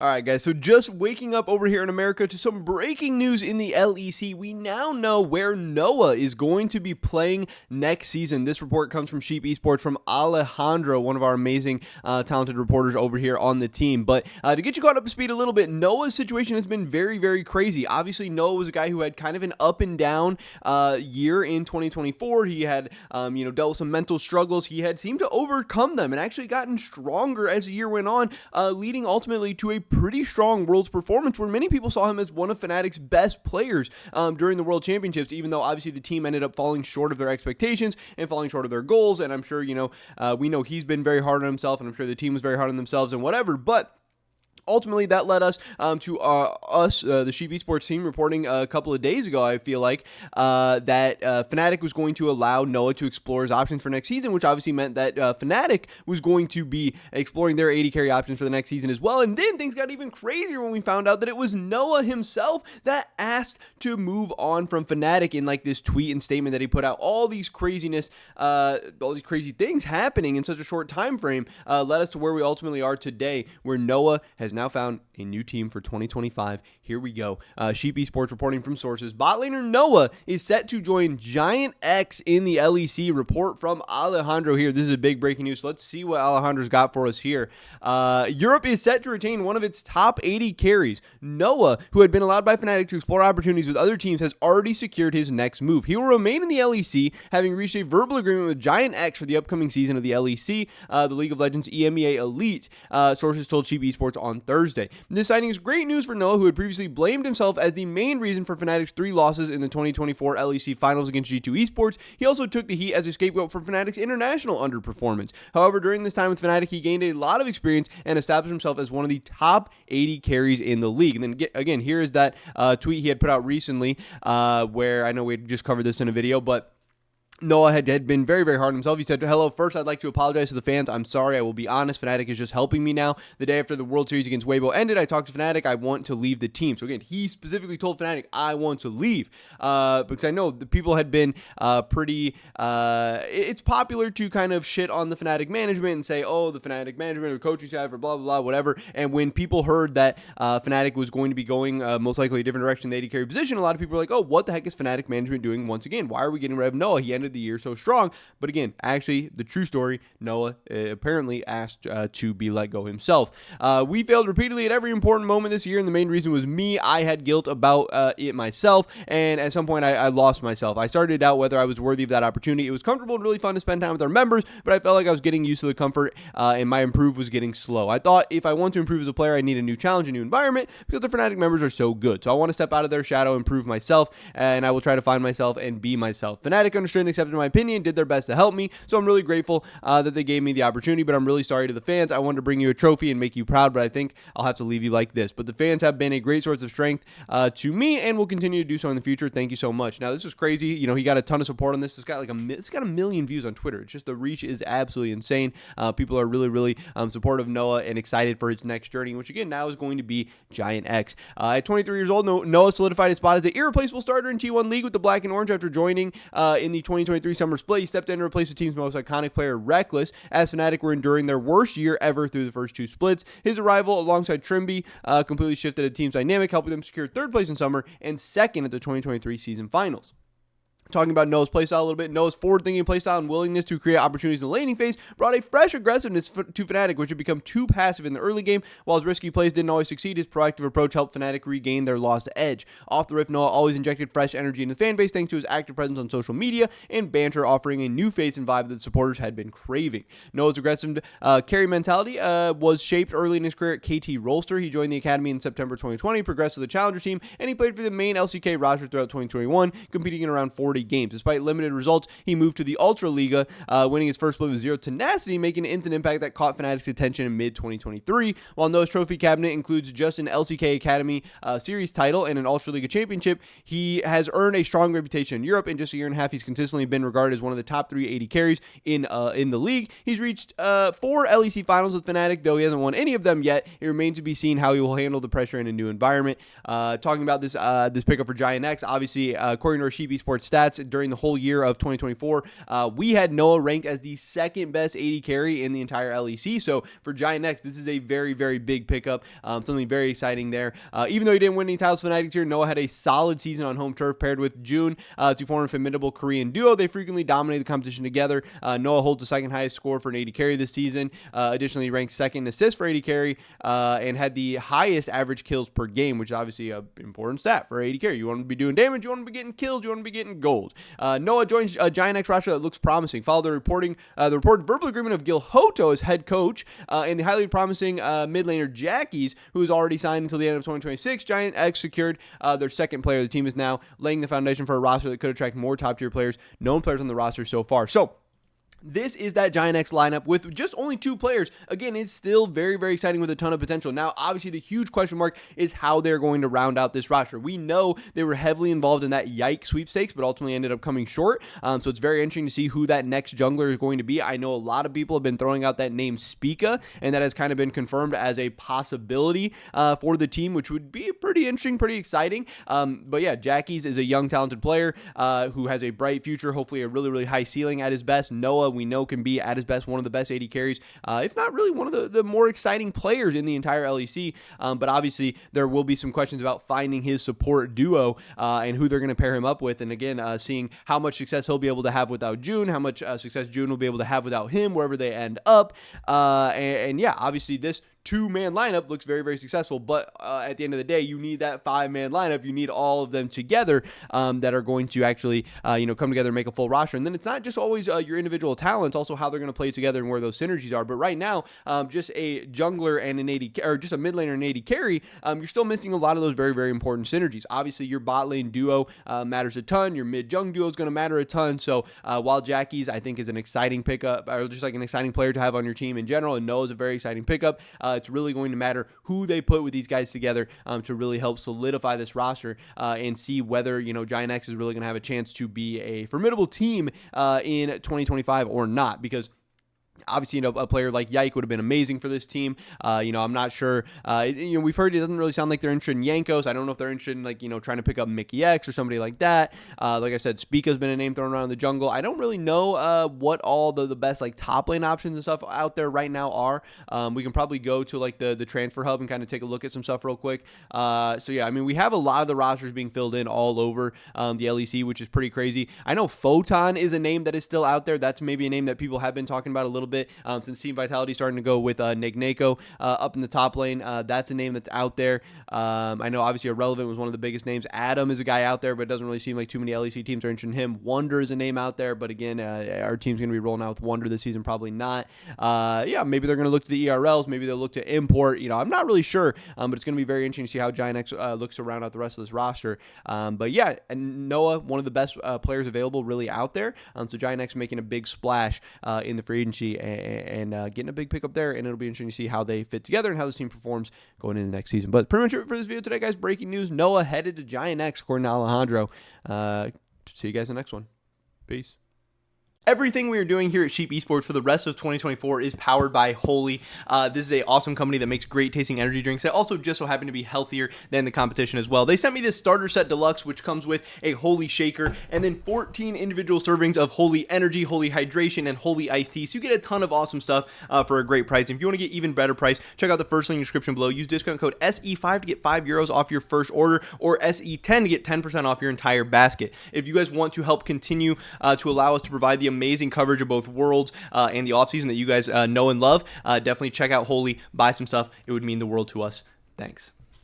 All right, guys, so just waking up over here in America to some breaking news in the LEC. We now know where Noah is going to be playing next season. This report comes from Sheep Esports from Alejandro, one of our amazing, talented reporters over here on the team. But to get you caught up to speed a little bit, Noah's situation has been very, very crazy. Obviously, Noah was a guy who had kind of an up and down year in 2024. He had, dealt with some mental struggles. He had seemed to overcome them and actually gotten stronger as the year went on, leading ultimately to a pretty strong Worlds performance where many people saw him as one of Fnatic's best players during the World Championships, even though obviously the team ended up falling short of their expectations and falling short of their goals. And I'm sure, we know he's been very hard on himself, and I'm sure the team was very hard on themselves and whatever, but ultimately, that led us to the Sheep Esports team, reporting a couple of days ago, I feel like, that Fnatic was going to allow Noah to explore his options for next season, which obviously meant that Fnatic was going to be exploring their AD carry options for the next season as well. And then things got even crazier when we found out that it was Noah himself that asked to move on from Fnatic in like this tweet and statement that he put out. All these craziness, all these crazy things happening in such a short time frame led us to where we ultimately are today, where Noah has now found a new team for 2025. Here we go. Sheep Esports reporting from sources. Bot laner Noah is set to join GiantX in the LEC. Report from Alejandro here. This is a big breaking news. So let's see what Alejandro's got for us here. Europe is set to retain one of its top 80 carries. Noah, who had been allowed by Fnatic to explore opportunities with other teams, has already secured his next move. He will remain in the LEC, having reached a verbal agreement with GiantX for the upcoming season of the LEC, the League of Legends EMEA Elite. Sources told Sheep Esports on Thursday. This signing is great news for Noah, who had previously blamed himself as the main reason for Fnatic's 3 losses in the 2024 LEC Finals against G2 Esports. He also took the heat as a scapegoat for Fnatic's international underperformance. However, during this time with Fnatic, he gained a lot of experience and established himself as one of the top 80 carries in the league. And then again, here is that tweet he had put out recently, where I know we just covered this in a video, but Noah had been very, very hard on himself. He said, "Hello, first I'd like to apologize to the fans. I'm sorry. I will be honest. Fnatic is just helping me now. The day after the World Series against Weibo ended, I talked to Fnatic. I want to leave the team." So again, he specifically told Fnatic, "I want to leave," because I know the people had been pretty. It's popular to kind of shit on the Fnatic management and say, "Oh, the Fnatic management or the coaching staff or blah blah blah, whatever." And when people heard that Fnatic was going to be going most likely a different direction, the AD carry position, a lot of people were like, "Oh, what the heck is Fnatic management doing once again? Why are we getting rid of Noah? He ended the year so strong." But again, actually, the true story, Noah apparently asked to be let go himself. We failed repeatedly at every important moment this year, and the main reason was me. I had guilt about it myself, and at some point I lost myself. I started to doubt whether I was worthy of that opportunity. It was comfortable and really fun to spend time with our members, but I felt like I was getting used to the comfort, and my improve was getting slow. I thought if I want to improve as a player, I need a new challenge, a new environment, because the Fnatic members are so good. So I want to step out of their shadow, improve myself, and I will try to find myself and be myself. Fnatic understood and accepted my opinion, did their best to help me, so I'm really grateful that they gave me the opportunity, but I'm really sorry to the fans. I wanted to bring you a trophy and make you proud, but I think I'll have to leave you like this. But the fans have been a great source of strength to me and will continue to do so in the future. Thank you so much. Now, this was crazy. He got a ton of support on this. It's got a million views on Twitter. It's just, the reach is absolutely insane. People are really, really supportive of Noah and excited for his next journey, which again now is going to be GiantX. At 23 years old, Noah solidified his spot as the irreplaceable starter in T1 League with the Black and Orange after joining in the 2023 Summer Split. He stepped in to replace the team's most iconic player, Reckless, as Fnatic were enduring their worst year ever through the first 2 splits. His arrival alongside Trimby completely shifted the team's dynamic, helping them secure 3rd place in summer and 2nd at the 2023 season finals. Talking about Noah's playstyle a little bit, Noah's forward-thinking playstyle and willingness to create opportunities in the laning phase brought a fresh aggressiveness to Fnatic, which had become too passive in the early game. While his risky plays didn't always succeed, his proactive approach helped Fnatic regain their lost edge. Off the riff, Noah always injected fresh energy into the fanbase thanks to his active presence on social media and banter, offering a new face and vibe that the supporters had been craving. Noah's aggressive carry mentality was shaped early in his career at KT Rolster. He joined the academy in September 2020, progressed to the Challenger team, and he played for the main LCK roster throughout 2021, competing in around 40 games. Despite limited results, he moved to the Ultra Liga, winning his first split with zero tenacity, making an instant impact that caught Fnatic's attention in mid-2023. While Noah's trophy cabinet includes just an LCK Academy Series title and an Ultra Liga championship, he has earned a strong reputation in Europe. In just a year and a half, he's consistently been regarded as one of the top 380 carries in the league. He's reached 4 LEC finals with Fnatic, though he hasn't won any of them yet. It remains to be seen how he will handle the pressure in a new environment. Talking about this pickup for GiantX, obviously, according to our Sheep Esports stats, stats during the whole year of 2024, we had Noah ranked as the second best AD carry in the entire LEC. So for GiantX, this is a very, very big pickup. Something very exciting there. Even though he didn't win any titles for Fnatic this year, Noah had a solid season on home turf paired with June to form a formidable Korean duo. They frequently dominate the competition together. Noah holds the second highest score for an AD carry this season. Additionally, he ranked second in assists for AD carry and had the highest average kills per game, which is obviously an important stat for AD carry. You want to be doing damage, you want to be getting kills, you want to be getting gold. Noah joins a GiantX roster that looks promising. Follow the reported verbal agreement of Gil Hoto as head coach and the highly promising mid laner Jackies, who is already signed until the end of 2026. GiantX secured their second player. The team is now laying the foundation for a roster that could attract more top-tier players, known players on the roster so far. So this is that GiantX lineup with just only 2 players. Again, it's still very, very exciting with a ton of potential. Now, obviously, the huge question mark is how they're going to round out this roster. We know they were heavily involved in that Yike sweepstakes, but ultimately ended up coming short. So it's very interesting to see who that next jungler is going to be. I know a lot of people have been throwing out that name Spica, and that has kind of been confirmed as a possibility for the team, which would be pretty interesting, pretty exciting. But yeah, Jackies is a young, talented player who has a bright future, hopefully a really, really high ceiling at his best. Noah, we know, can be at his best one of the best AD carries, if not really one of the more exciting players in the entire LEC. But obviously, there will be some questions about finding his support duo and who they're going to pair him up with. And again, seeing how much success he'll be able to have without June, how much success June will be able to have without him, wherever they end up. And yeah, obviously, this 2-man lineup looks very, very successful, but at the end of the day, you need that 5-man lineup. You need all of them together that are going to actually, come together and make a full roster. And then it's not just always your individual talents, also how they're going to play together and where those synergies are. But right now, just a jungler and an AD, or just a mid laner and AD carry, you're still missing a lot of those very, very important synergies. Obviously, your bot lane duo matters a ton. Your mid-jung duo is going to matter a ton. So while Jackies, I think, is an exciting pickup, or just like an exciting player to have on your team in general, and Noah's a very exciting pickup, it's really going to matter who they put with these guys together to really help solidify this roster and see whether, GiantX is really going to have a chance to be a formidable team in 2025 or not. Because obviously, a player like Yike would have been amazing for this team. I'm not sure. We've heard it doesn't really sound like they're interested in Yankos. I don't know if they're interested in, trying to pick up Mickey X or somebody like that. Like I said, Spica's been a name thrown around in the jungle. I don't really know what all the best, top lane options and stuff out there right now are. We can probably go to, the transfer hub and kind of take a look at some stuff real quick. So, yeah, we have a lot of the rosters being filled in all over the LEC, which is pretty crazy. I know Photon is a name that is still out there. That's maybe a name that people have been talking about a little bit. Since Team Vitality starting to go with Nignako up in the top lane. That's a name that's out there. I know obviously Irrelevant was one of the biggest names. Adam is a guy out there, but it doesn't really seem like too many LEC teams are interested in him. Wonder is a name out there, but again, our team's going to be rolling out with Wonder this season, probably not. Maybe they're going to look to the ERLs. Maybe they'll look to import. I'm not really sure, but it's going to be very interesting to see how GiantX looks to round out the rest of this roster. But yeah, and Noah, one of the best players available really out there. So GiantX making a big splash in the free agency and getting a big pickup there, and it'll be interesting to see how they fit together and how this team performs going into next season. But pretty much it for this video today, guys. Breaking news: Noah headed to GiantX, according to Alejandro. See you guys in the next one. Peace. Everything we are doing here at Sheep Esports for the rest of 2024 is powered by Holy. This is an awesome company that makes great tasting energy drinks that also just so happen to be healthier than the competition as well. They sent me this starter set deluxe, which comes with a Holy shaker and then 14 individual servings of Holy Energy, Holy Hydration, and Holy Iced Tea. So you get a ton of awesome stuff for a great price. And if you want to get even better price, check out the first link in the description below. Use discount code SE5 to get €5 off your first order, or SE10 to get 10% off your entire basket. If you guys want to help continue to allow us to provide the amazing coverage of both Worlds and the offseason that you guys know and love, definitely check out Holy, buy some stuff. It would mean the world to us. Thanks.